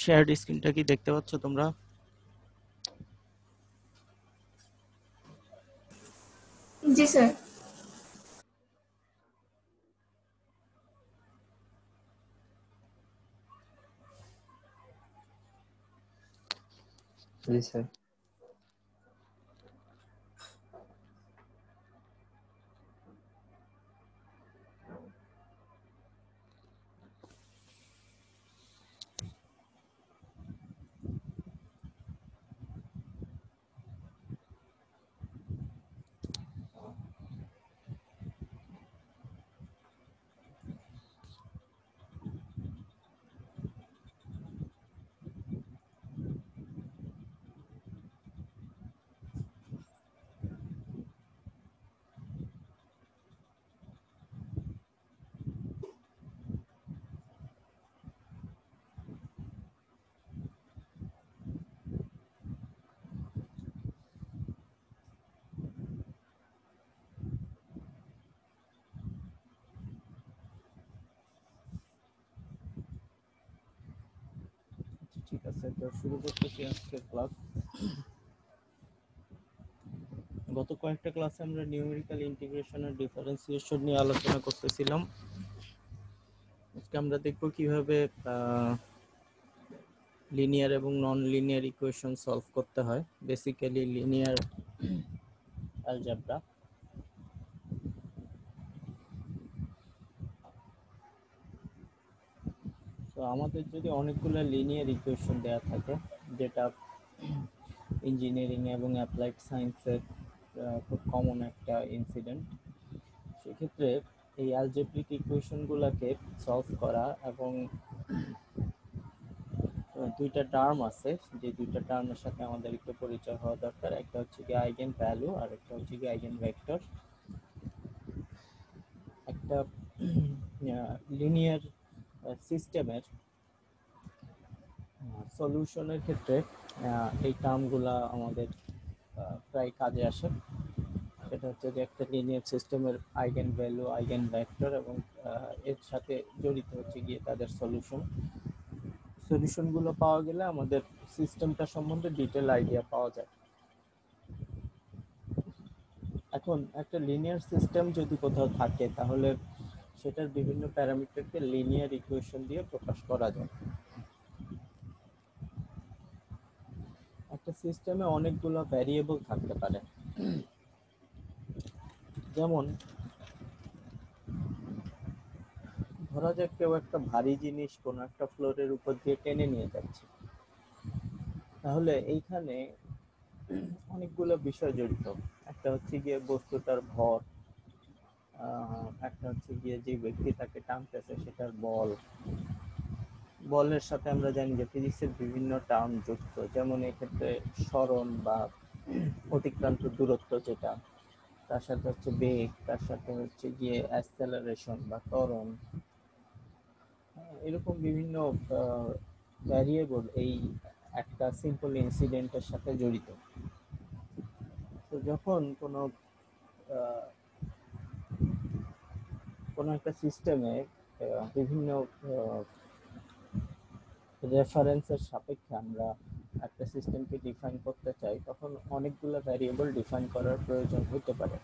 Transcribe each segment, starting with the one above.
Shared স্ক্রিনটা কি দেখতে পাচ্ছ তোমরা? জি স্যার। জি স্যার। ঠিক আছে, তো শুরু করতেছি আজকের ক্লাস। গত কয়েকটা ক্লাসে আমরা নিউমেরিক্যাল ইন্টিগ্রেশন আর ডিফারেন্সিয়েশন নিয়ে আলোচনা করতেছিলাম। আজকে আমরা দেখব কিভাবে লিনিয়ার এবং নন লিনিয়ার ইকুয়েশন সলভ করতে হয়, বেসিক্যালি লিনিয়ার অ্যালজেব্রা। তো আমাদের যদি অনেকগুলো লিনিয়ার ইকুয়েশন দেওয়া থাকে, যেটা ইঞ্জিনিয়ারিং এবং অ্যাপ্লাইড সায়েন্সের খুব কমন একটা ইনসিডেন্ট, সেক্ষেত্রে এই অ্যালজেব্রিক ইকুয়েশনগুলোকে সলভ করা এবং দুইটা টার্ম আছে, যে দুইটা টার্মের সাথে আমাদের একটু পরিচয় হওয়া দরকার। একটা হচ্ছে কি আইগেন ভ্যালু আর একটা হচ্ছে কি আইগেন ভেক্টর। একটা লিনিয়ার সিস্টেমের সলিউশনের ক্ষেত্রে এই টার্মগুলা আমাদের প্রায় কাজে আসে। সেটা হচ্ছে যে একটা লিনিয়ার সিস্টেমের আইগেন ভ্যালু, আইগেন ভেক্টর এবং এর সাথে জড়িত হচ্ছে গিয়ে তাদের সলিউশনগুলো পাওয়া গেলে আমাদের সিস্টেমটা সম্বন্ধে ডিটেল আইডিয়া পাওয়া যায়। এখন একটা লিনিয়ার সিস্টেম যদি কোথাও থাকে, তাহলে সেটার বিভিন্ন প্যারামিটারকে লিনিয়ার ইকুয়েশন দিয়ে প্রকাশ করা যায়। একটা সিস্টেমে অনেকগুলো ভ্যারিয়েবল থাকতে পারে, যেমন ধরা যাক কেউ একটা ভারী জিনিস কোনো একটা ফ্লোরের উপর দিয়ে টেনে নিয়ে যাচ্ছে, তাহলে এইখানে অনেকগুলো বিষয় জড়িত। একটা হচ্ছে গিয়ে বস্তুটার ভর, একটা হচ্ছে গিয়ে যে ব্যক্তি তাকে টানতেছে সেটার বল। বলের সাথে আমরা জানি যে ফিজিক্সের বিভিন্ন টার্ম যুক্ত, যেমন এক্ষেত্রে সরণ বা অতিক্রান্ত দূরত্ব যেটা, তার সাথে হচ্ছে বেগ, তার সাথে হচ্ছে গিয়ে অ্যাক্সেলারেশন বা ত্বরণ। এরকম বিভিন্ন ভ্যারিয়েবল এই একটা সিম্পল ইনসিডেন্টের সাথে জড়িত। তো যখন কোনো একটা সিস্টেমে বিভিন্ন রেফারেন্সের সাপেক্ষে আমরা একটা সিস্টেমকে ডিফাইন করতে চাই, তখন অনেকগুলো ভ্যারিয়েবল ডিফাইন করার প্রয়োজন হতে পারে।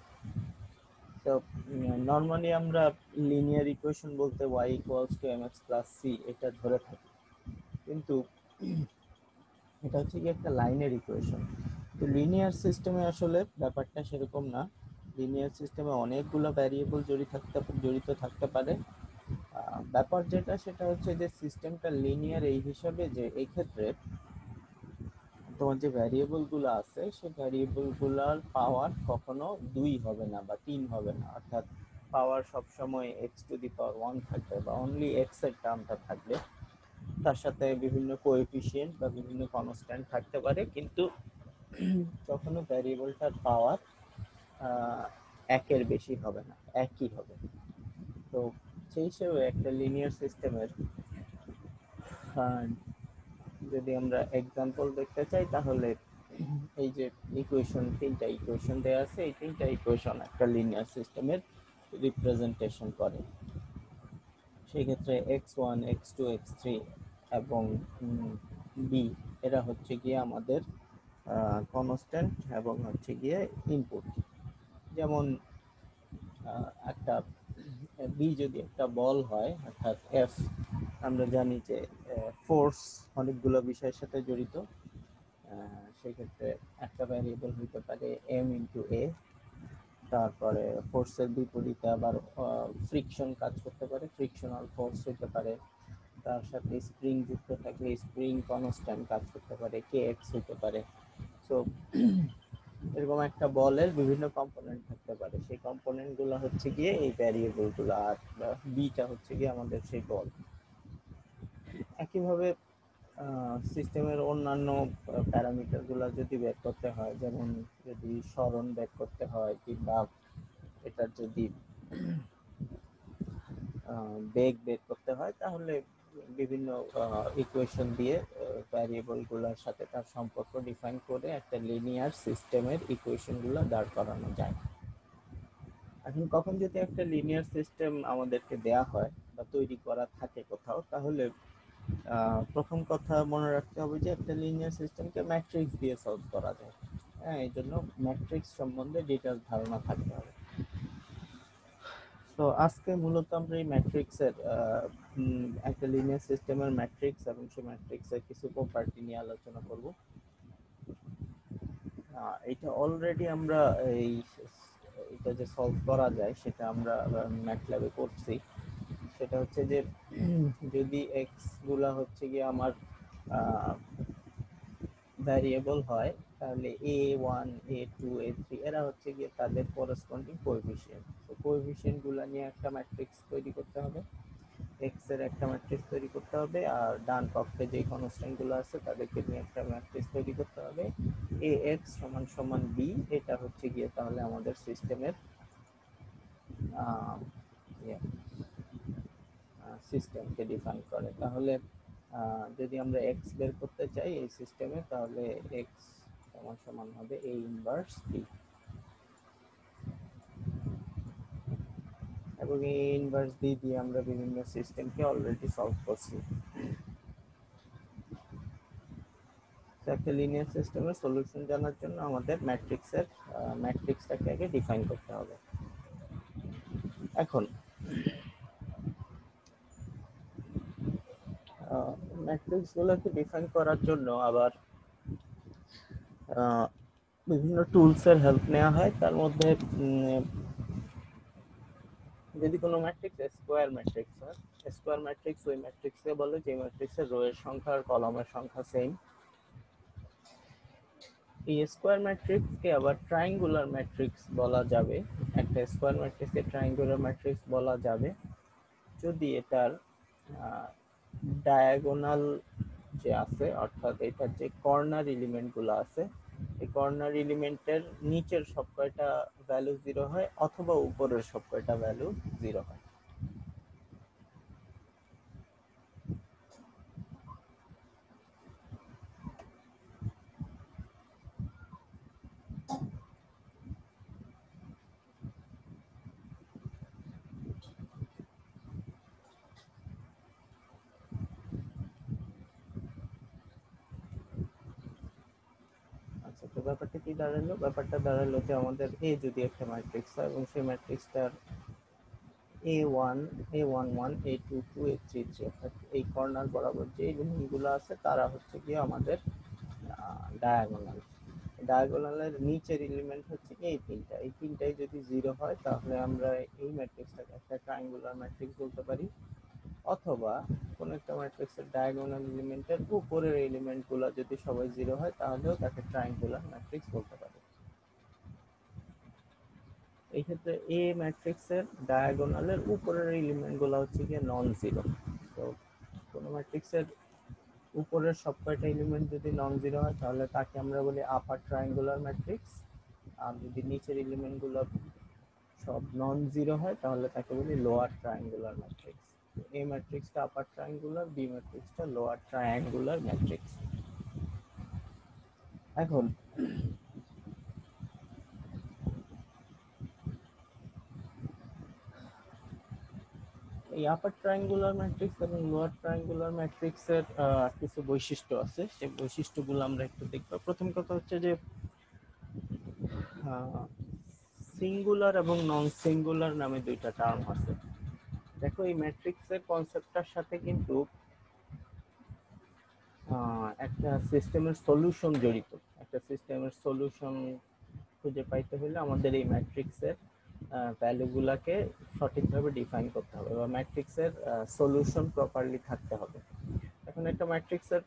তো নর্মালি আমরা লিনিয়ার ইকুয়েশন বলতে y equals to mx plus c এটা ধরে থাকি, কিন্তু এটা হচ্ছে কি একটা লাইনের ইকুয়েশন। তো লিনিয়ার সিস্টেমে আসলে ব্যাপারটা সেরকম না। লিনিয়ার সিস্টেমে অনেকগুলো ভ্যারিয়েবল জড়িত থাকতে পারে। ব্যাপার যেটা, সেটা হচ্ছে যে সিস্টেমটা লিনিয়ার এই হিসাবে যে এই ক্ষেত্রে তোমার যে ভ্যারিয়েবল গুলো আছে, সেই ভ্যারিয়েবল গুলার পাওয়ার কখনো 2 হবে না বা 3 হবে না, অর্থাৎ পাওয়ার সবসময় x টু দি পাওয়ার 1 থাকবে বা অনলি x এর টার্মটা থাকবে। তার সাথে বিভিন্ন কোএফিসিয়েন্ট বা বিভিন্ন কনস্ট্যান্ট থাকতে পারে, কিন্তু কখনো ভ্যারিয়েবলটার পাওয়ার একের বেশি হবে না, একই হবে। তো সেই হিসেবে একটা লিনিয়ার সিস্টেমের যদি আমরা এক্সাম্পল দেখতে চাই, তাহলে এই যে তিনটা ইকুয়েশন দেওয়া আছে, এই তিনটা ইকুয়েশন একটা লিনিয়ার সিস্টেমের রিপ্রেজেন্টেশন করে। সেই ক্ষেত্রে x1 x2 x3 এবং বি, এরা হচ্ছে গিয়ে আমাদের কনস্ট্যান্ট এবং হচ্ছে গিয়ে ইনপুট। যেমন একটা বি যদি একটা বল হয়, অর্থাৎ এফ, আমরা জানি যে ফোর্স অনেকগুলো বিষয়ের সাথে জড়িত। সেক্ষেত্রে একটা ভ্যারিয়েবল হইতে পারে এম ইন্টু এ, তারপরে ফোর্সের বিপরীতে আবার ফ্রিকশন কাজ করতে পারে, ফ্রিকশনাল ফোর্স হতে পারে, তার সাথে স্প্রিং যুক্ত থাকলে স্প্রিং কনস্ট্যান্ট কাজ করতে পারে, কে এক্স হতে পারে। সো এরকম একটা বলের বিভিন্ন কম্পোনেন্ট থাকতে পারে, সেই কম্পোনেন্ট গুলো হচ্ছে গিয়ে এই ভ্যারিয়েবল গুলো, আর বিটা হচ্ছে গিয়ে আমাদের সেই বল। একইভাবে সিস্টেমের অন্যান্য প্যারামিটার গুলো যদি বের করতে হয়, যেমন যদি সরণ বের করতে হয়, কিংবা এটার যদি বেগ বের করতে হয়, তাহলে বিভিন্ন ইকুয়েশন দিয়ে ভ্যারিয়েবল গুলোর সাথে তার সম্পর্ক ডিফাইন করে একটা লিনিয়ার সিস্টেমের ইকুয়েশন গুলো দাঁড় করানো যায়। এখন কখন যদি একটা লিনিয়ার সিস্টেম আমাদেরকে দেয়া হয় বা তৈরি করা থাকে কোথাও, তাহলে প্রথম কথা মনে রাখতে হবে যে একটা লিনিয়ার সিস্টেমকে ম্যাট্রিক্স দিয়ে সলভ করা যায়। হ্যাঁ, এই জন্য ম্যাট্রিক্স সম্বন্ধে ডিটেইলস ধারণা থাকতে হবে। তো আজকে মূলত আমরা এই ম্যাট্রিক্সের একটা লিনিয়ার সিস্টেমের ম্যাট্রিক্স এবং সেই ম্যাট্রিক্সের কিছু প্রপার্টি নিয়ে আলোচনা করব। এটা অলরেডি আমরা এই এটা যে সলভ করা যায় সেটা আমরা ম্যাটল্যাবে করছি। সেটা হচ্ছে যে যদি এক্স গুলা হচ্ছে গিয়ে আমার ভ্যারিয়েবল হয়, তাহলে a1 a2 a3 এরা হচ্ছে গিয়ে তাদের করেসপন্ডিং কোএফিসিয়েন্ট। তো কোএফিসিয়েন্ট গুলা নিয়ে একটা ম্যাট্রিক্স তৈরি করতে হবে, এক্স এর একটা ম্যাট্রিক্স তৈরি করতে হবে, আর ডান পক্ষে যে কনস্ট্যান্ট গুলো আছে তাদেরকে নিয়ে একটা ম্যাট্রিক্স তৈরি করতে হবে। এ এক্স সমান সমান বি, এটা হচ্ছে গিয়ে তাহলে আমাদের সিস্টেমের সিস্টেমকে ডিফাইন করে। তাহলে যদি আমরা এক্স বের করতে চাই এই সিস্টেমে, তাহলে এক্স সমান সমান হবে এ ইনভার্স বি, এবং এই ইনভার্স বি দিয়ে আমরা বিভিন্ন সিস্টেমকে অলরেডি সলভ করছি। একটা লিনিয়ার সিস্টেমের সলিউশন জানার জন্য আমাদের ম্যাট্রিক্সটাকে আগে ডিফাইন করতে হবে। এখন ম্যাট্রিক্স গুলোকে ডিফাইন করার জন্য আবার বিভিন্ন টুলসের হেল্প নেওয়া হয়। তার মধ্যে যদি কোনো ম্যাট্রিক্স স্কোয়ার ম্যাট্রিক্স হয়, স্কোয়ার ম্যাট্রিক্স ওই ম্যাট্রিক্সকে বলে যে ম্যাট্রিক্সের রো এর সংখ্যা আর কলামের সংখ্যা সেম। এই স্কোয়ার ম্যাট্রিক্সকে আবার ট্রায়াঙ্গুলার ম্যাট্রিক্স বলা যাবে। একটা স্কোয়ার ম্যাট্রিক্সকে ট্রায়াঙ্গুলার ম্যাট্রিক্স বলা যাবে যদি এটার ডায়াগোনাল যে আছে, অর্থাৎ এটার যে কর্নার এলিমেন্ট গুলো আছে, এই কর্নার এলিমেন্টের নিচের সব কয়টা ভ্যালু 0 হয়, অথবা উপরের সব কয়টা ভ্যালু 0 হয়। আচ্ছা, তো ব্যাপারটা কি দাঁড়ালো? ব্যাপারটা দাঁড়ালো যে আমাদের এ যদি একটা ম্যাট্রিক্স হয় এবং সেই ম্যাট্রিক্সটার a1 a11 a22 a33, অর্থাৎ এই কর্নার বরাবর যে এলিমেন্টগুলো আছে তারা হচ্ছে কি আমাদের ডায়াগোনাল। ডায়াগোনালের নিচের এলিমেন্ট হচ্ছে এই তিনটাই যদি 0 হয়, তাহলে আমরা এই ম্যাট্রিক্সটাকে একটা ট্রায়াঙ্গুলার ম্যাট্রিক্স বলতে পারি। অথবা কোন একটা ম্যাট্রিক্সের ডায়াগোনাল এলিমেন্টের উপরের এলিমেন্টগুলো যদি সবাই 0 হয়, তাহলেও তাকে ট্রায়াঙ্গুলার ম্যাট্রিক্স বলতে পারি। এই ক্ষেত্রে এ ম্যাট্রিক্সের ডায়াগোনালের উপরের এলিমেন্টগুলো হচ্ছে গিয়ে নন জিরো। তো কোনো ম্যাট্রিক্সের উপরের সব কয়টা এলিমেন্ট যদি নন জিরো হয়, তাহলে তাকে আমরা বলি আপার ট্রায়াঙ্গুলার ম্যাট্রিক্স। আর যদি নিচের এলিমেন্টগুলো সব নন জিরো হয়, তাহলে তাকে বলি লোয়ার ট্রায়াঙ্গুলার ম্যাট্রিক্স। এই ম্যাট্রিক্সটা আপার ট্রায়াঙ্গুলার, বি ম্যাট্রিক্সটা লোয়ার ট্রায়াঙ্গুলার ম্যাট্রিক্স। এখন এই আপার ট্রায়াঙ্গুলার ম্যাট্রিক্স এবং লোয়ার ট্রায়াঙ্গুলার ম্যাট্রিক্সের কিছু বৈশিষ্ট্য আছে, সেই বৈশিষ্ট্যগুলো আমরা একটু দেখব। প্রথম কথা হচ্ছে যে সিঙ্গুলার এবং নন সিঙ্গুলার নামে দুইটা টার্ম আছে। দেখো এই ম্যাট্রিক্সের কনসেপ্টটার সাথে কিন্তু একটা সিস্টেমের সলিউশন জড়িত। একটা সিস্টেমের সলিউশন খুঁজে পাইতে হলে আমাদের এই ম্যাট্রিক্সের ভ্যালুগুলোকে সঠিকভাবে ডিফাইন করতে হবে বা ম্যাট্রিক্সের সলিউশন প্রপারলি থাকতে হবে। এখন একটা ম্যাট্রিক্সের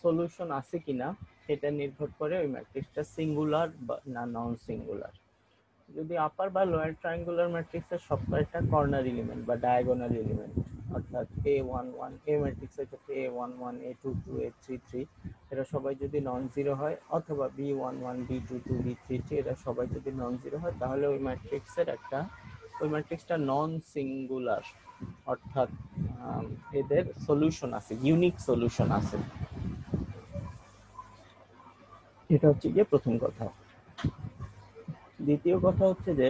সলিউশন আছে কিনা সেটা নির্ভর করে ওই ম্যাট্রিক্সটা সিঙ্গুলার বা না নন সিঙ্গুলার। যদি আপার বা লোয়ার ট্রায়াঙ্গুলার ম্যাট্রিক্সের সবকয়টা কর্নার এলিমেন্ট বা ডায়াগোনাল এলিমেন্ট, অর্থাৎ A11 এ ম্যাট্রিক্সের ক্ষেত্রে A11 A22 A33 এরা সবাই যদি নন জিরো হয়, অথবা B11 B22 B33 এরা সবাই যদি নন জিরো হয়, তাহলে ওই ম্যাট্রিক্সটা নন সিঙ্গুলার, অর্থাৎ এদের সলিউশন আছে, ইউনিক সলিউশন আছে। এটা হচ্ছে গিয়ে প্রথম কথা। দ্বিতীয় কথা হচ্ছে যে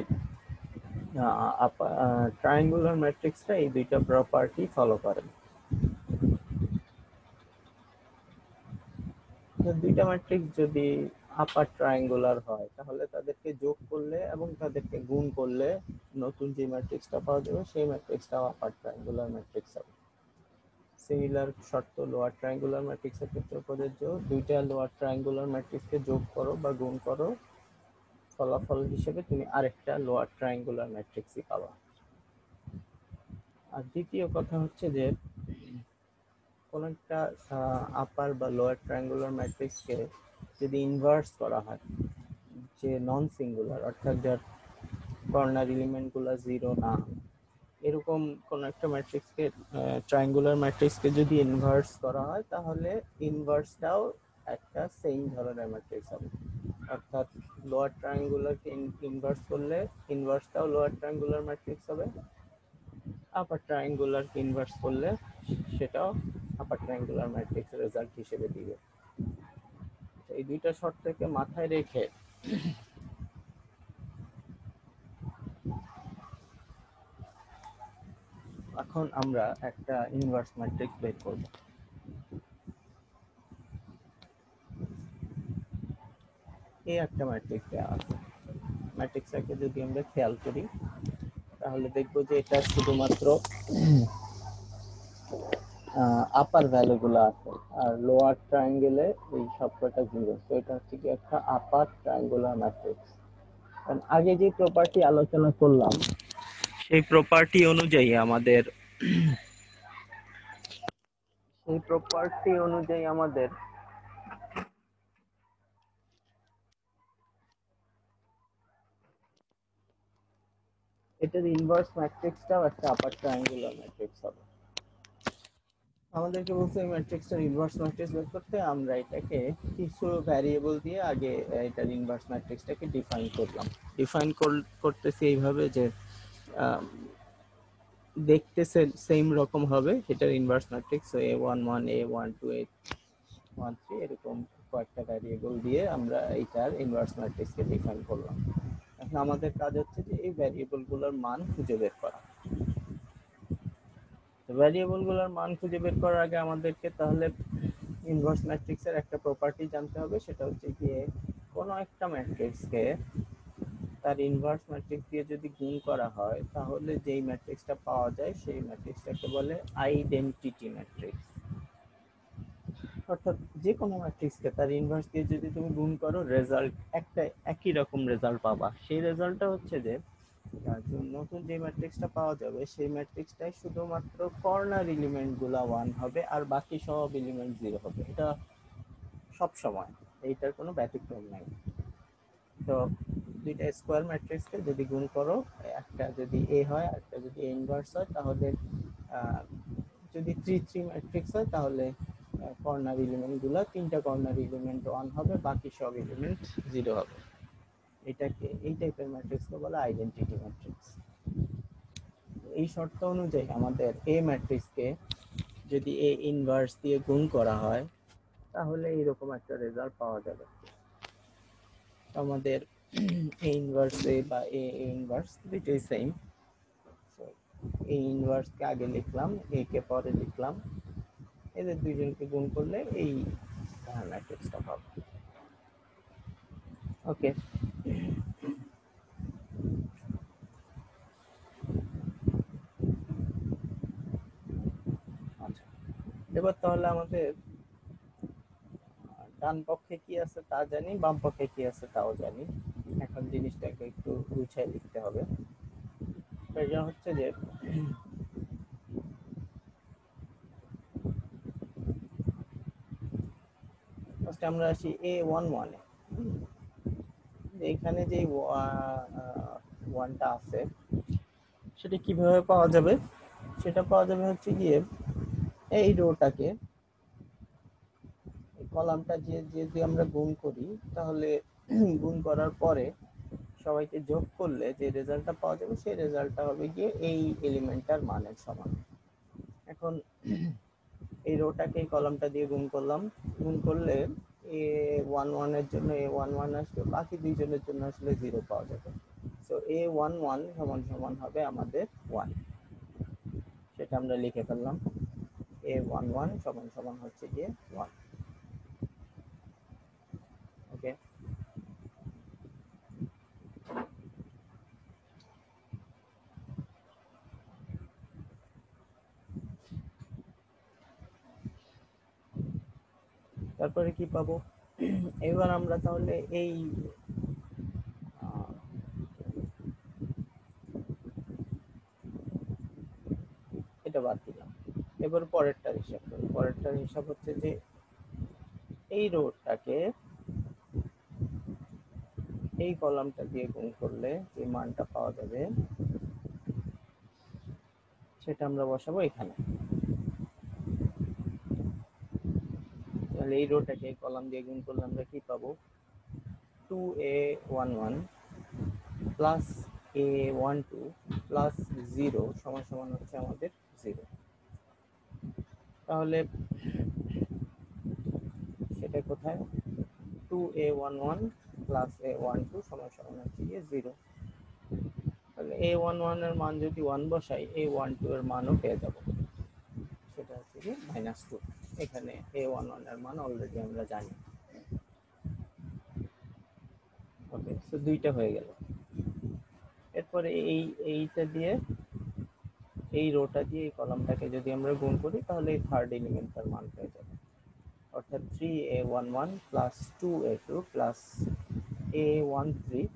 ট্রায়াঙ্গুলার ম্যাট্রিক্সটা এই দুইটা প্রপার্টি ফলো করে। দুইটা ম্যাট্রিক্স যদি আপার ট্রায়াঙ্গুলার হয়, তাহলে তাদেরকে যোগ করলে এবং তাদেরকে গুণ করলে নতুন যে ম্যাট্রিক্সটা পাওয়া যাবে সেই ম্যাট্রিক্সটাও আপার ট্রায়াঙ্গুলার ম্যাট্রিক্স হবে। সিমিলার শর্ত লোয়ার ট্রায়াঙ্গুলার ম্যাট্রিক্সের ক্ষেত্রে প্রযোজ্য। দুইটা লোয়ার ট্রায়াঙ্গুলার ম্যাট্রিক্সকে যোগ করো বা গুণ করো, ফলাফল হিসেবে তুমি আরেকটা লোয়ার ট্রায়াঙ্গুলার ম্যাট্রিক্সই পাবা। আর দ্বিতীয় কথা হচ্ছে যে কোন একটা আপার বা লোয়ার ট্রায়াঙ্গুলার ম্যাট্রিক্সকে যদি ইনভার্স করা হয়, যে নন সিঙ্গুলার, অর্থাৎ যার কর্নার এলিমেন্টগুলো জিরো না, এরকম কোন একটা ম্যাট্রিক্সকে ট্রায়াঙ্গুলার ম্যাট্রিক্সকে যদি ইনভার্স করা হয়, তাহলে ইনভার্সটাও একটা সেম ধরনের ম্যাট্রিক্স হবে। অর্থাৎ লোয়ার ট্রায়াঙ্গুলারকে ইনভার্স করলে ইনভার্সটাও লোয়ার ট্রায়াঙ্গুলার ম্যাট্রিক্স হবে, আপার ট্রায়াঙ্গুলারকে ইনভার্স করলে সেটাও আপার ট্রায়াঙ্গুলার ম্যাট্রিক্স রেজাল্ট হিসেবে দিবে। এই দুইটা শর্তকে মাথায় রেখে এখন আমরা একটা ইনভার্স ম্যাট্রিক্স বের করব। এই একটা ম্যাট্রিক্স দেওয়া আছে। ম্যাট্রিক্সটাকে যদি আমরা খেয়াল করি, তাহলে দেখবো যে এটা শুধুমাত্র আপার ভ্যালুগুলো আছে, আর লোয়ার ট্রায়াঙ্গেলে এই সবকটা জিরো। তো এটা হচ্ছে কি একটা আপার ট্রায়াঙ্গুলার ম্যাট্রিক্স। কারণ আগে যে প্রপার্টি আলোচনা করলাম, সেই প্রপার্টি অনুযায়ী আমাদের এটার ইনভার্স ম্যাট্রিক্সটাও একটা আপার ট্রায়াঙ্গুলার ম্যাট্রিক্স হবে। আমাদেরকে বলছে এই ম্যাট্রিক্সটার ইনভার্স ম্যাট্রিক্স বের করতে, আমরা এটাকে কিছু ভ্যারিয়েবল দিয়ে আগে এটার ইনভার্স ম্যাট্রিক্সটাকে ডিফাইন করলাম। ডিফাইন করতেছি এইভাবে যে দেখতে সেম রকম হবে এটার inverse matrix, A11 A12 A13 এরকম কয়েকটা ভ্যারিয়েবল দিয়ে আমরা এইটার ইনভার্স ম্যাট্রিক্সকে ডিফাইন করলাম। এখন আমাদের কাজ হচ্ছে যে এই ভ্যারিয়েবলগুলোর মান খুঁজে বের করা। ভ্যারিয়েবলগুলোর মান খুঁজে বের করার আগে আমাদেরকে তাহলে ইনভার্স ম্যাট্রিক্সের একটা প্রপার্টি জানতে হবে, সেটা হচ্ছে গিয়ে কোনো একটা ম্যাট্রিক্সকে তার ইনভার্স ম্যাট্রিক্স দিয়ে যদি গুণ করা হয়, তাহলে যেই ম্যাট্রিক্সটা পাওয়া যায় সেই ম্যাট্রিক্সটাকে বলে আইডেন্টিটি ম্যাট্রিক্স। অর্থাৎ যে কোনো ম্যাট্রিক্সকে তার ইনভার্স দিয়ে যদি তুমি গুণ করো, রেজাল্ট একটা একই রকম রেজাল্ট পাবা। সেই রেজাল্টটা হচ্ছে যে নতুন যে ম্যাট্রিক্সটা পাওয়া যাবে সেই ম্যাট্রিক্সটাই শুধুমাত্র কর্নার এলিমেন্ট গুলা 1 হবে আর বাকি সব এলিমেন্ট 0 হবে। এটা সব সময়, এইটার কোনো ব্যতিক্রম নাই। তো দুইটা স্কোয়ার ম্যাট্রিক্সকে যদি গুণ করো, একটা যদি এ হয় আর একটা যদি এ ইনভার্স হয়, তাহলে যদি 3-3 ম্যাট্রিক্স হয়, তাহলে কর্নার এলিমেন্ট গুলা তিনটা কর্নার এলিমেন্ট 1 হবে, বাকি সব এলিমেন্ট 0 হবে। এই টাইপের ম্যাট্রিক্সকে বলে আইডেন্টিটি ম্যাট্রিক্স। এই শর্ত অনুযায়ী আমাদের এ ম্যাট্রিক্সকে যদি এ ইনভার্স দিয়ে গুণ করা হয়, তাহলে এরকম একটা রেজাল্ট পাওয়া যাবে। আমাদের এ ইনভার্স এ বা এ ইনভার্স দুইটাই সেম। এই ইনভার্সকে আগে লিখলাম, এ কে পরে লিখলাম, এদের দুইজনকে গুণ করলে এই ম্যাট্রিক্সটা পাবো। ওকে, আচ্ছা এবার তাহলে আমাদের ডান পক্ষে কি আছে তা জানি, বাম পক্ষে কি আছে তাও জানি। এখন জিনিসটাকে একটু গুছিয়ে লিখতে হবে। এটা হচ্ছে যে ফার্স্ট আমরা আসি A11 এ। এখানে যে ওয়ানটা আছে সেটা কিভাবে পাওয়া যাবে? সেটা পাওয়া যাবে হচ্ছে গিয়ে এই রোটাকে, এই কলামটা যে যদি আমরা গুণ করি তাহলে গুণ করার পরে সবাইকে যোগ করলে যে রেজাল্টটা পাওয়া যাবে সেই রেজাল্টটা হবে গিয়ে এই এলিমেন্টটার মানের সমান। এখন এই রোটাকে এই কলামটা দিয়ে গুণ করলাম, গুণ করলে A11 এর জন্য A11 আসবে, বাকি দুইজনের জন্য আসলে 0 পাওয়া যাবে। সো A11 সমান সমান হবে আমাদের 1, সেটা আমরা লিখে ফেললাম। A11 সমান সমান হচ্ছে গিয়ে 1। ওকে, তারপরে কি পাবো? এবার আমরা তাহলে এই এটা বাদ দিলাম। এবার পরেরটার হিসাব করি। পরেরটার হিসাব হচ্ছে যে এই রোটাকে এই কলামটা দিয়ে গুণ করলে যে মানটা পাওয়া যাবে সেটা আমরা বসাবো এখানে। তাহলে এই রোটাকে এই কলাম দিয়ে গুণ করলে আমরা কি পাবো? 2A11 প্লাস A12 প্লাস 0 সমান সমান হচ্ছে আমাদের 0। তাহলে সেটা কোথায়? 2A11 প্লাস A12 সমান সমান হচ্ছে গিয়ে 0। তাহলে A11 এর মান যদি 1 বসাই, A12 এর মানও পেয়ে যাব, সেটা হচ্ছে গিয়ে -2। এখানে A11 এর মান অলরেডি আমরা জানি। ওকে, সো দুইটা হয়ে গেল। এরপরে এইটা দিয়ে এই রোটা দিয়ে এই কলামটাকে যদি আমরা গুণ করি তাহলে এই থার্ড এলিমেন্টটার মান পেয়ে যাবে, অর্থাৎ 3A11 plus 2A2 plus A13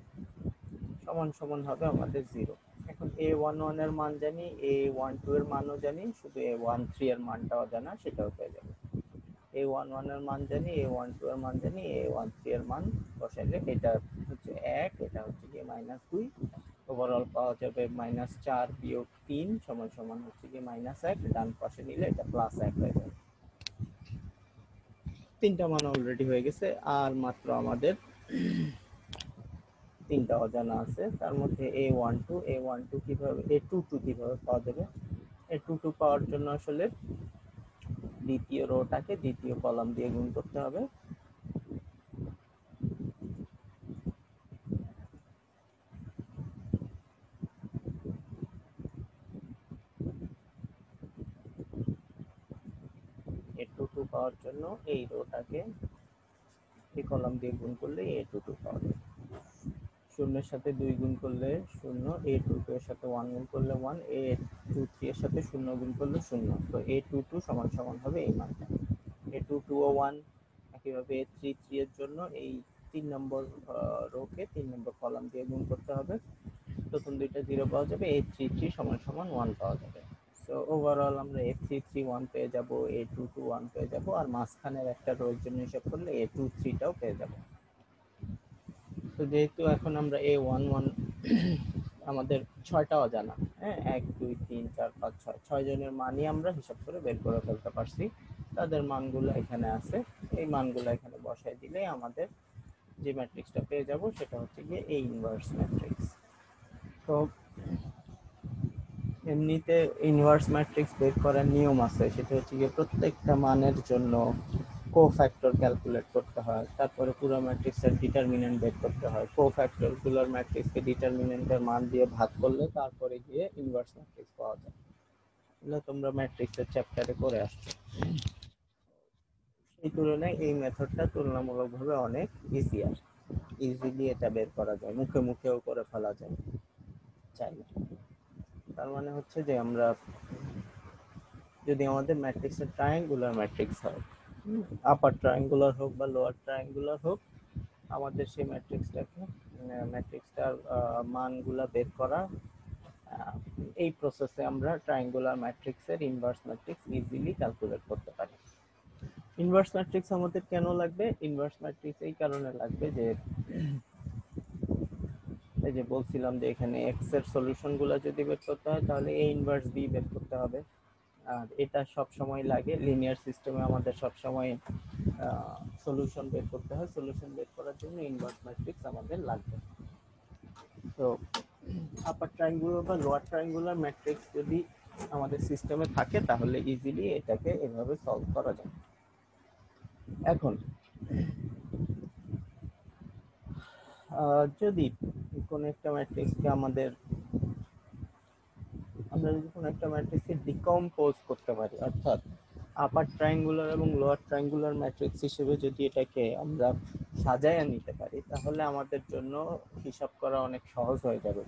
সমান সমান হবে আমাদের 0। এখন A11 এর মান জানি, A12 এর মানও জানি, শুধু A13 এর মানটাও জানা, সেটাও পেয়ে যাবে। A11 এর মান জানি, A12 এর মান জানি, A13 এর মান বসাইলে এটা হচ্ছে 1, এটা হচ্ছে গিয়ে -2। ওভারঅল পাওয়া যাবে -4 বিয়োগ 3 সমান সমান হচ্ছে গিয়ে -1। ডান পাশে নিলে এটা +1 হয়ে যাবে। তিনটা মান অলরেডি হয়ে গেছে, আর মাত্র আমাদের তিনটা অজানা আছে। তার মধ্যে A12 কিভাবে, A22 কিভাবে পাওয়া যাবে? A22 পাওয়ার জন্য আসলে দ্বিতীয় রোটাকে দ্বিতীয় কলাম দিয়ে গুণ করতে হবে। A22 পাওয়ার জন্য এই রোটাকে এই কলাম দিয়ে গুণ করলে A22 পাওয়া যাবে। শূন্যের সাথে 2 গুণ করলে 0, A22 এর সাথে 1 গুণ করলে 1, A23 এর সাথে 0 গুণ করলে 0। তো A22 সমান সমান হবে এই মানটা। A22 ও 1। একইভাবে A33 এর জন্য এই 3 নম্বর রোকে 3 নম্বর কলাম দিয়ে গুণ করতে হবে। প্রথম দুইটা 0 পাওয়া যাবে, A33 সমান সমান 1 পাওয়া যাবে। সো ওভারঅল আমরা A33 1 পেয়ে যাব, A22 1 পেয়ে যাব, আর মাঝখানের একটা রোর জন্য হিসাব করলে A23 টাও পেয়ে যাব। তো যেহেতু এখন আমরা A11 আমাদের 6টা অজানা, হ্যাঁ 1 2 3 4 5 6 6 জনের মানই আমরা হিসাব করে বের করে ফেলতে পারছি। তাদের মানগুলো এখানে আছে, এই মানগুলো এখানে বসাই দিলে আমাদের যে ম্যাট্রিক্সটা পেয়ে যাব সেটা হচ্ছে গিয়ে এই ইনভার্স ম্যাট্রিক্স। তো এমনিতে ইনভার্স ম্যাট্রিক্স বের করার নিয়ম আছে, সেটা হচ্ছে গিয়ে প্রত্যেকটা মানের জন্য কোফ্যাক্টর ক্যালকুলেট করতে হয়, তারপরে পুরো ম্যাট্রিক্সের ডিটারমিনেন্ট বের করতে হয়, কোফ্যাক্টরগুলোর ম্যাট্রিক্সকে ডিটারমিনেন্টের মান দিয়ে ভাগ করলে তারপরে গিয়ে ইনভার্স ম্যাট্রিক্স পাওয়া যায়। এগুলো তোমরা ম্যাট্রিক্সের চ্যাপ্টারে করে আসছো। সেই তুলনায় এই মেথডটা তুলনামূলকভাবে অনেক ইজিলি এটা বের করা যায়, মুখে মুখেও করে ফেলা যায় চাইলে। তার মানে হচ্ছে যে আমরা যদি আমাদের ম্যাট্রিক্সের ট্রায়াঙ্গুলার ম্যাট্রিক্স হয়, আপার ট্রায়াঙ্গুলার হোক বা লোয়ার ট্রায়াঙ্গুলার হোক, আমাদের সেই ম্যাট্রিক্সটার মানগুলা বের করা, এই প্রসেসে আমরা ট্রায়াঙ্গুলার ম্যাট্রিক্সের ইনভার্স ম্যাট্রিক্স ইজিলি ক্যালকুলেট করতে পারি। ইনভার্স ম্যাট্রিক্স আমাদের কেন লাগবে? ইনভার্স ম্যাট্রিক্স এই কারণে লাগবে যে এই যে বলছিলাম যে এখানে এক্স এর সলিউশনগুলো যদি বের করতে হয় তাহলে এ ইনভার্স বি বের করতে হবে। আর এটা সব সময় লাগে লিনিয়ার সিস্টেমে, আমাদের সব সময় সলিউশন বের করতে হয়। সলিউশন বের করার জন্য ইনভার্স ম্যাট্রিক্স আমাদের লাগবে। তো আপার ট্রায়াঙ্গুলার বা লোয়ার ট্রায়াঙ্গুলার ম্যাট্রিক্স যদি আমাদের সিস্টেমে থাকে তাহলে ইজিলি এটাকে এভাবে সলভ করা যায়। এখন যদি কোনো একটা ম্যাট্রিক্সকে আমরা যদি কোনো একটা ম্যাট্রিক্সকে ডিকম্পোজ করতে পারি, অর্থাৎ আপার ট্রায়াঙ্গুলার এবং লোয়ার ট্রায়াঙ্গুলার ম্যাট্রিক্স হিসেবে যদি এটাকে আমরা সাজায় নিতে পারি তাহলে আমাদের জন্য হিসাব করা অনেক সহজ হয়ে যাবে।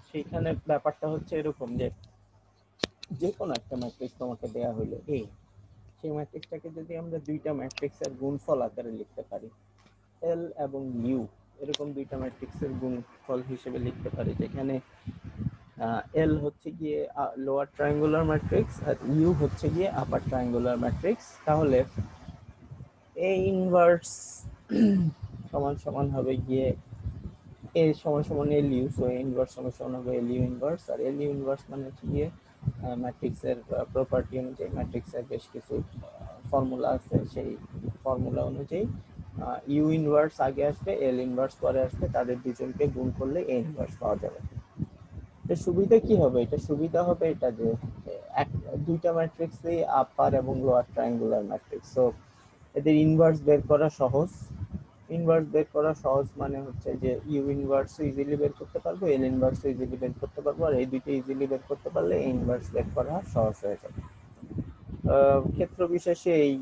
সেইখানে ব্যাপারটা হচ্ছে এরকম যে যে কোনো একটা ম্যাট্রিক্স তোমাকে দেয়া হলো এ, সেই ম্যাট্রিক্সটাকে যদি আমরা দুইটা ম্যাট্রিক্সের গুণফল আকারে লিখতে পারি, এল এবং ইউ, এরকম দুইটা ম্যাট্রিক্সের গুণফল হিসেবে লিখতে পারি, যেখানে এল হচ্ছে গিয়ে লোয়ার ট্রায়াঙ্গুলার ম্যাট্রিক্স আর ইউ হচ্ছে গিয়ে আপার ট্রায়াঙ্গুলার ম্যাট্রিক্স, তাহলে এ ইনভার্স সমান সমান হবে গিয়ে এ সমান সমান L U, so A inverse সমান সমান হবে এল ইউ ইনভার্স। আর এল ইউ ইনভার্স মানে হচ্ছে গিয়ে ম্যাট্রিক্সের প্রপার্টি অনুযায়ী ম্যাট্রিক্সের বেশ কিছু ফর্মুলা আছে, সেই ফর্মুলা অনুযায়ী ইউ ইনভার্স আগে আসবে, এল ইনভার্স পরে আসবে, তাদের দুজনকে গুণ করলে এ ইনভার্স পাওয়া যাবে। এর সুবিধা কি হবে? এটা সুবিধা হবে এটা যে দুইটা ম্যাট্রিক্সই আপার এবং লোয়ার ট্রায়াঙ্গুলার ম্যাট্রিক্স, সো এদের ইনভার্স বের করা সহজ। ইনভার্স বের করা সহজ মানে হচ্ছে যে ইউ ইনভার্স ইজিলি বের করতে পারবো, এল ইনভার্স ইজিলি বের করতে পারবো, আর এই দুইটা ইজিলি বের করতে পারলে এ ইনভার্স বের করা সহজ হয়ে যাবে। ক্ষেত্র বিশেষে এই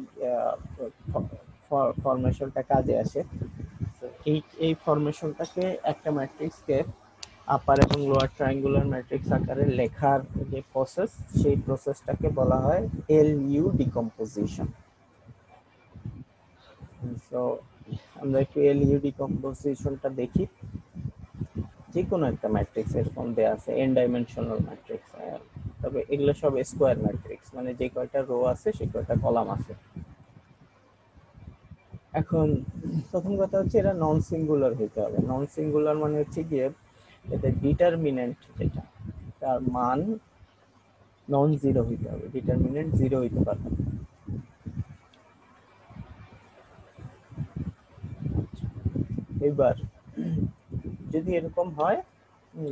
ফরমেশনটা কাজে আসে। এই এই ফরমেশনটাকে একটা ম্যাট্রিক্সকে আপার এবং লোয়ার ট্রায়াঙ্গুলার ম্যাট্রিক্স আকারে লেখার যে প্রসেস, সেই প্রসেসটাকে বলা হয় এল ইউ ডিকম্পোজিশন। সো আমরা একটু এল ইউ ডিকম্পোজিশনটা দেখি। যে কোনো একটা ম্যাট্রিক্স এরকম দেওয়া আছে এন ডাইমেনশনাল ম্যাট্রিক্স, তবে এগুলো সব স্কোয়ার ম্যাট্রিক্স, মানে যে কয়টা রো আছে সে কয়টা কলাম আছে। এখন প্রথম কথা হচ্ছে এরা নন সিঙ্গুলার হইতে হবে। নন সিঙ্গুলার মানে হচ্ছে গিয়ে এদের ডিটারমিনেন্ট যেটা, তার মান নন জিরো হইতে হবে, ডিটারমিনেন্ট জিরো হইতে পারবে। এবার যদি এরকম হয়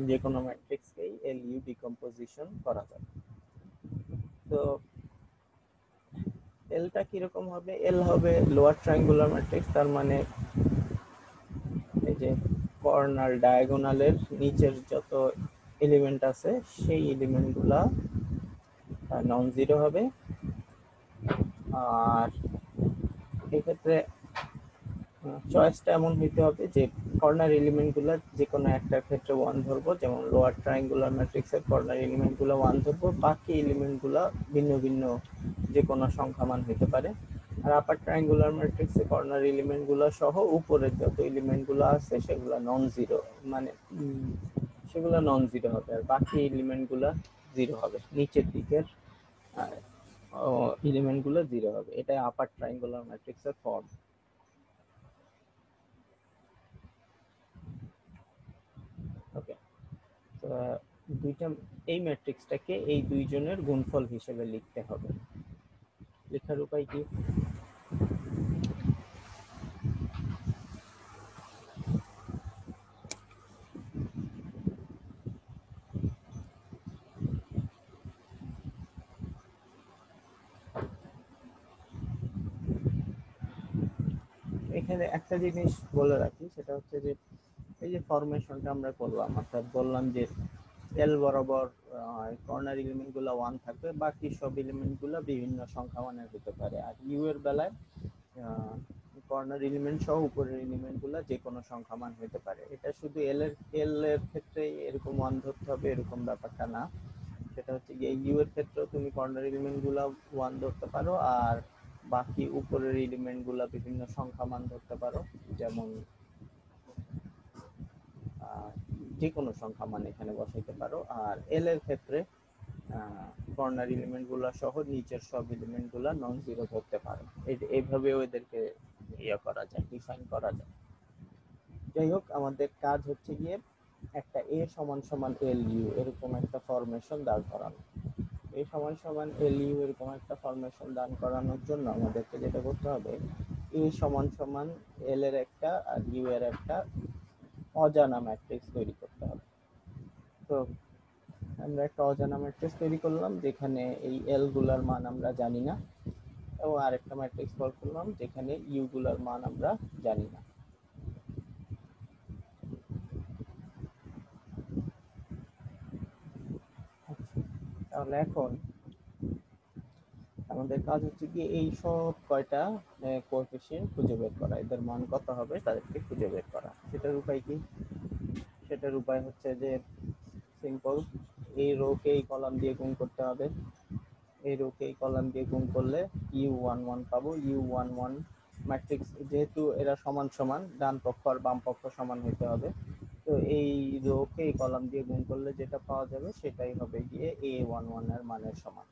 যে কোনো ম্যাট্রিক্সকেই এল ইউ ডিকম্পোজিশন করা যায়। তো এলটা কিরকম হবে? এল হবে লোয়ার ট্রায়াঙ্গুলার ম্যাট্রিক্স, তার মানে এই যে কর্নার ডায়াগোনালের নিচের যত এলিমেন্ট আছে সেই এলিমেন্টগুলা নন জিরো হবে। আর এক্ষেত্রে চয়েসটা এমন হইতে হবে যে কর্নার এলিমেন্টগুলো যে কোনো একটার ক্ষেত্রে 1 ধরবো, যেমন লোয়ার ট্রায়াঙ্গুলার ম্যাট্রিক্সের কর্নার এলিমেন্টগুলো 1 ধরবো, বাকি এলিমেন্টগুলো ভিন্ন ভিন্ন যে কোনো সংখ্যা মান হতে পারে। আর আপার ট্রায়াঙ্গুলার ম্যাট্রিক্সে কর্নার এলিমেন্টগুলো সহ উপরের যত এলিমেন্টগুলো আছে সেগুলো নন জিরো, মানে সেগুলো নন জিরো হবে, আর বাকি এলিমেন্টগুলো জিরো হবে, নিচের দিকের এলিমেন্টগুলো জিরো হবে। এটাই আপার ট্রায়াঙ্গুলার ম্যাট্রিক্সের ফর্ম। ওকে, তো দুইটা এই ম্যাট্রিক্সটাকে এই দুইজনের গুণফল হিসেবে লিখতে হবে। লেখার উপায় কি? এখানে একটা জিনিস বলে রাখি, সেটা হচ্ছে যে এই যে ফরমেশনটা আমরা করলাম, অর্থাৎ বললাম যে এল বরাবর কর্নার এলিমেন্ট গুলো 1 থাকবে, বাকি সব এলিমেন্ট গুলো বিভিন্ন সংখ্যা মানের হতে পারে। আর ইউ এর বেলায় কর্নার এলিমেন্ট সহ উপরের এলিমেন্ট গুলো যে কোনো সংখ্যা মান হতে পারে। এটা শুধু এল এর ক্ষেত্রে এরকম 1 ধরতে হবে এরকম ব্যাপারটা না। সেটা হচ্ছে যে ইউ এর ক্ষেত্রে তুমি কর্নার এলিমেন্ট গুলো 1 ধরতে পারো, আর বাকি উপরের এলিমেন্ট গুলো বিভিন্ন সংখ্যা মান ধরতে পারো, যেমন যে কোনো সংখ্যা মান এখানে বসাইতে পারো। আর এল এর ক্ষেত্রে কর্নার এলিমেন্ট গুলো সহ নিচের সব এলিমেন্ট গুলো নন জিরো ধরতে পারো। এইভাবে ওদেরকে করা যায়, ডিফাইন করা যায়। যাই হোক, আমাদের কাজ হচ্ছে গিয়ে একটা এ সমান সমান এল ইউ এরকম একটা ফরমেশন দাঁড় করানো। এ সমান সমান এল ইউ এরকম একটা ফরমেশন দাঁড় করানোর জন্য আমাদেরকে যেটা করতে হবে, এ সমান সমান এল এর একটা আর ইউ এর একটা অজানা ম্যাট্রিক্স তৈরি করতে হবে। তো আমরা একটা অজানা ম্যাট্রিক্স তৈরি করলাম যেখানে এই এল গুলার মান আমরা জানি না, এবং আরেকটা ম্যাট্রিক্স কল করলাম যেখানে ইউ গুলার মান আমরা জানি না। তাহলে এখন আমাদের কাজ হচ্ছে কি এই সব কয়টা কোএফিসিয়েন্ট খুঁজে বের করা, এদের মান কত হবে তাদেরকে খুঁজে বের করা। সেটার উপায় কি? সেটার উপায় হচ্ছে যে সিম্পল, এই রো কে এই কলাম দিয়ে গুণ করতে হবে। এই রো কে এই কলাম দিয়ে গুণ করলে u11 পাবো। u11 ম্যাট্রিক্স যেহেতু এরা সমান সমান, ডান পক্ষ আর বাম পক্ষ সমান হতে হবে, তো এই রো কে এই কলাম দিয়ে গুণ করলে যেটা পাওয়া যাবে সেটাই হবে গিয়ে a11 এর মানের সমান।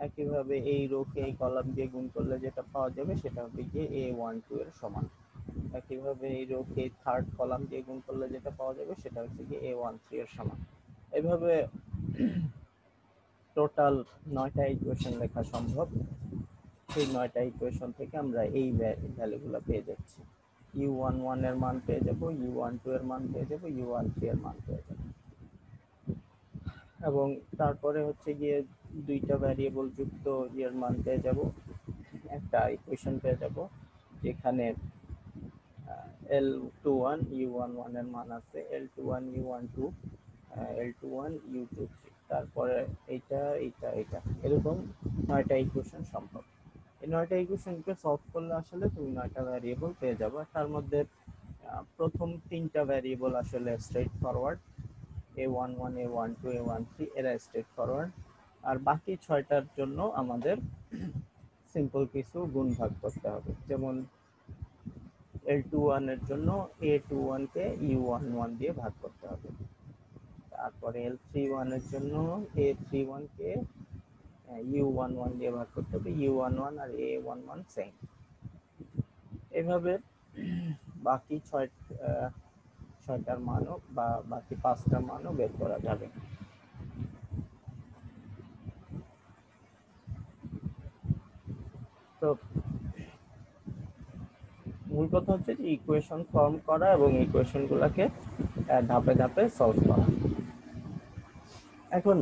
একইভাবে এই রো কে এই কলাম দিয়ে গুণ করলে যেটা পাওয়া যাবে সেটা হবে গিয়ে a12 এর সমান। একইভাবে এই রো কে থার্ড কলাম দিয়ে গুণ করলে যেটা পাওয়া যাবে সেটা হচ্ছে গিয়ে a13 এর সমান। এভাবে টোটাল 9টা ইকুয়েশন লেখা সম্ভব। সেই 9টা ইকুয়েশন থেকে আমরা এই ভ্যালুগুলো পেয়ে যাচ্ছি। u11 এর মান পেয়ে যাব, u12 এর মান পেয়ে যাব, u13 এর মান পেয়ে যাব, এবং তারপরে হচ্ছে গিয়ে দুইটা ভ্যারিয়েবল যুক্ত এর মান পেয়ে যাব। একটা ইকুয়েশন পেয়ে যাব যেখানে L21 U11 এর মান আছে, L21 U12 L21 U23, তারপরে এইটা এইটা এইটা এরকম 9টা ইকুয়েশন সম্ভব। এই 9টা ইকুয়েশনকে সলভ করলে আসলে তুমি 9টা ভ্যারিয়েবল পেয়ে যাবে। তার মধ্যে প্রথম 3টা ভ্যারিয়েবল আসলে straight forward, A11 A12 A13 এরা স্ট্রেট ফরওয়ার্ড, আর বাকি 6টার জন্য আমাদের সিম্পল কিছু গুণ ভাগ করতে হবে। যেমন L21 এর জন্য A21 কে U11 দিয়ে ভাগ করতে হবে, তারপরে L31 এর জন্য A31 কে U11 দিয়ে ভাগ করতে হবে, U11 আর A11 সেম। এভাবে বাকি 6টার মানও বা বাকি 5টার মানও বের করা যাবে। তো মূল কথা হচ্ছে যে ইকুয়েশন ফর্ম করা এবং ইকুয়েশন গুলাকে ধাপে ধাপে সলভ করা। এখন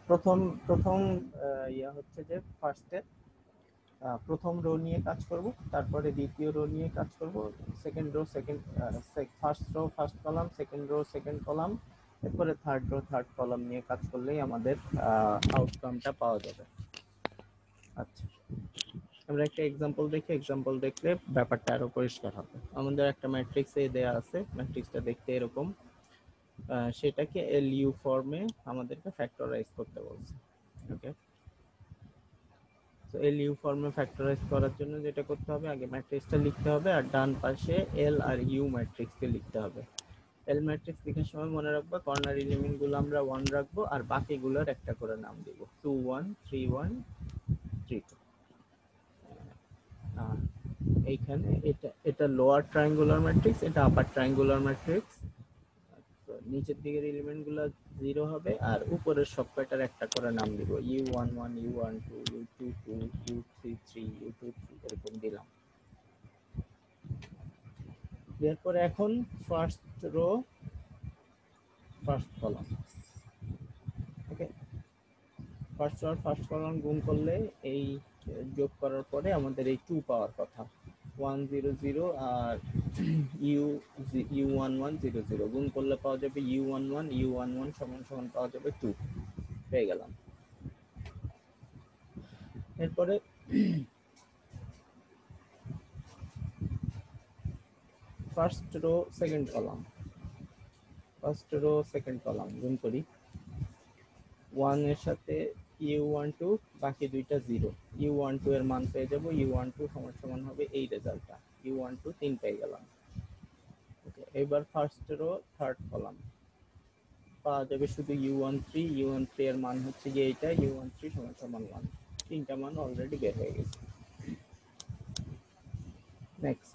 প্রথম প্রথম ইয়া হচ্ছে যে ফার্স্টে প্রথম রো নিয়ে কাজ করব, তারপরে দ্বিতীয় রো নিয়ে কাজ করব, second rho second first row first column, second rho second column, এরপরে থার্ড রো থার্ড কলাম নিয়ে কাজ করলেই আমাদের আউটকামটা পাওয়া যাবে। আচ্ছা, আমরা একটা এক্সাম্পল দেখি, এক্সাম্পল দেখলে ব্যাপারটা আরো পরিষ্কার হবে। আমাদের একটা ম্যাট্রিক্স এ দেয়া আছে, ম্যাট্রিক্সটা দেখতে এরকম, সেটাকে এলইউ ফর্মে আমাদেরকে ফ্যাক্টরাইজ করতে বলছে। ওকে, তো এলইউ ফর্মে ফ্যাক্টরাইজ করার জন্য যেটা করতে হবে, আগে ম্যাট্রিক্সটা লিখতে হবে আর ডান পাশে এল আর ইউ ম্যাট্রিক্সকে লিখতে হবে। এল ম্যাট্রিক্স লেখার সময় মনে রাখবা কর্নার এলিমেন্ট গুলো আমরা 1 রাখবো আর বাকিগুলোর একটা করে নাম দিব, 2 1 3 1 3 2। এইখানে এটা এটা লোয়ার ট্রায়াঙ্গুলার ম্যাট্রিক্স, এটা আপার ট্রায়াঙ্গুলার ম্যাট্রিক্স। নিচের দিকের এলিমেন্ট গুলো 0 হবে আর উপরের সব কয়টার একটা করে নাম দিব, u11 u12 u22 u33 u23 এরকম দিলাম। এরপরে এখন ফার্স্ট রো ফার্স্ট কলাম। ওকে, ফার্স্ট আর ফার্স্ট কলাম গুণ করলে এই যোগ করার পরে আমাদের এই 2 পাওয়ার কথা 100 আর ইউ u1100 গুণ করলে পাওয়া যাবে u11 সমান সমান পাওয়া যাবে 2 পেয়ে গেলাম। এরপরে ফার্স্ট রো সেকেন্ড কলাম গুণ করি 1 এর সাথে u12 বাকি দুইটা 0 u12 এর মান পেয়ে যাব u12 সমান সমান হবে এই রেজাল্টটা u12 3 পেয়ে গেলাম। ওকে, এবার ফার্স্ট রো থার্ড কলাম পাওয়া যাবে শুধু u13 এর মান হচ্ছে যে এইটা u13 সমান সমান 1 তিনটা মান অলরেডি বের হয়ে গেছে। Next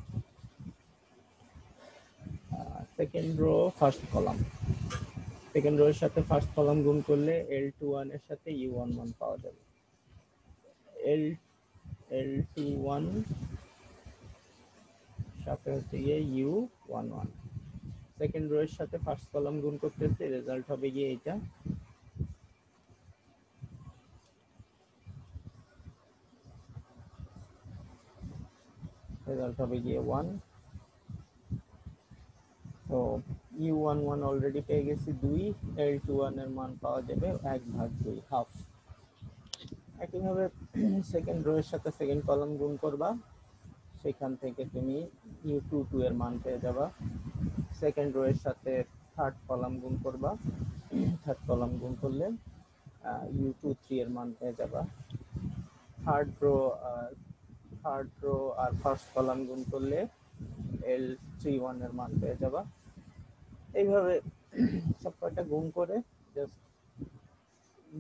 second rho first column second rho এর সাথে ফার্স্ট কলাম গুণ করলে l21 এর সাথে u11 পাওয়া যাবে l21 সাথে হচ্ছে গিয়ে u11 সেকেন্ড রো এর সাথে ফার্স্ট কলাম গুণ করতেছে রেজাল্ট হবে গিয়ে এটা রেজাল্ট হবে গিয়ে 1 তো u11 অলরেডি পেয়ে গেছি 2 l21 এর মান পাওয়া যাবে 1/2 হাফ। একইভাবে সেকেন্ড রো এর সাথে সেকেন্ড কলাম গুণ করবা সেখান থেকে তুমি u22 এর মান পেয়ে যাবা। সেকেন্ড রো এর সাথে থার্ড কলাম গুণ করবা থার্ড কলাম গুণ করলে u23 এর মান পেয়ে যাবা। থার্ড রো আর ফার্স্ট কলাম গুণ করলে l31 এর মান পেয়ে যাবা। এইভাবে সব কয়টা গুণ করে জাস্ট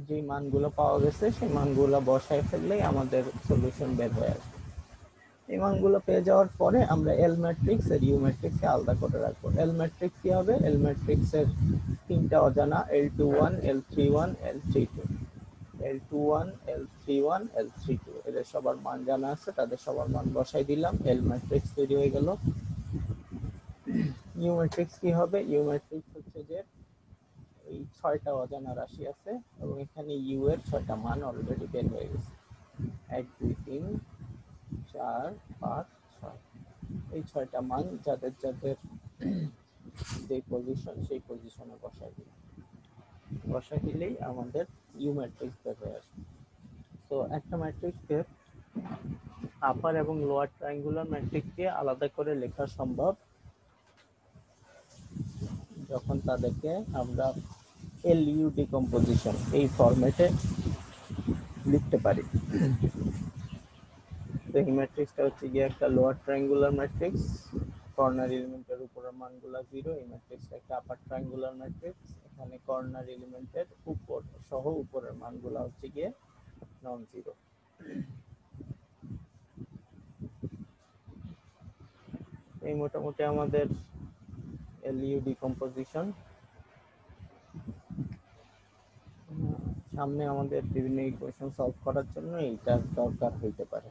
যে মানগুলো পাওয়া গেছে সেই মানগুলো বসায় ফেললেই আমাদের সলিউশন বের হয়ে আসবে। এই মানগুলো পেয়ে যাওয়ার পরে আমরা এল ম্যাট্রিক্স আর ইউ ম্যাট্রিক্সকে আলাদা করে রাখবো। এল ম্যাট্রিক্স কি হবে? এল ম্যাট্রিক্সের তিনটা অজানা l21 l31 l32 l21 l31 l32 এদের সবার মান জানা আছে, তাদের সবার মান বসাই দিলাম, এল ম্যাট্রিক্স তৈরি হয়ে গেল। ইউ ম্যাট্রিক্স কি হবে? ইউ ম্যাট্রিক্স হচ্ছে যে এই 6টা অজানা রাশি আছে এবং এখানে ইউ এর 6টা মান অলরেডি বের হয়ে গেছে 1 2 3 4 5 6 এই 6টা মান যাদের যাদের যে পজিশন সেই পজিশনে বসাই দিলেই আমাদের ইউ ম্যাট্রিক্স বের হয়ে আসবে। তো একটা ম্যাট্রিক্সকে আপার এবং লোয়ার ট্রায়াঙ্গুলার ম্যাট্রিক্সকে আলাদা করে লেখা সম্ভব যখন তাদেরকে আমরা এলইউ ডিকম্পোজিশন এই ফরম্যাটে লিখতে পারি। তো এই ম্যাট্রিক্সটা হচ্ছে গিয়ে একটা লোয়ার ট্রায়াঙ্গুলার ম্যাট্রিক্স, কর্নার এলিমেন্টের উপরের মানগুলো 0। এই ম্যাট্রিক্সটা একটা আপার ট্রায়াঙ্গুলার ম্যাট্রিক্স, এখানে কর্নার এলিমেন্টের উপর সহ উপরের মানগুলো হচ্ছে গিয়ে নন জিরো। এই মোটামুটি আমাদের এলইউ ডিকম্পোজিশন। সামনে আমাদের বিভিন্ন ইকুয়েশন সলভ করার জন্য এইটা দরকার হইতে পারে।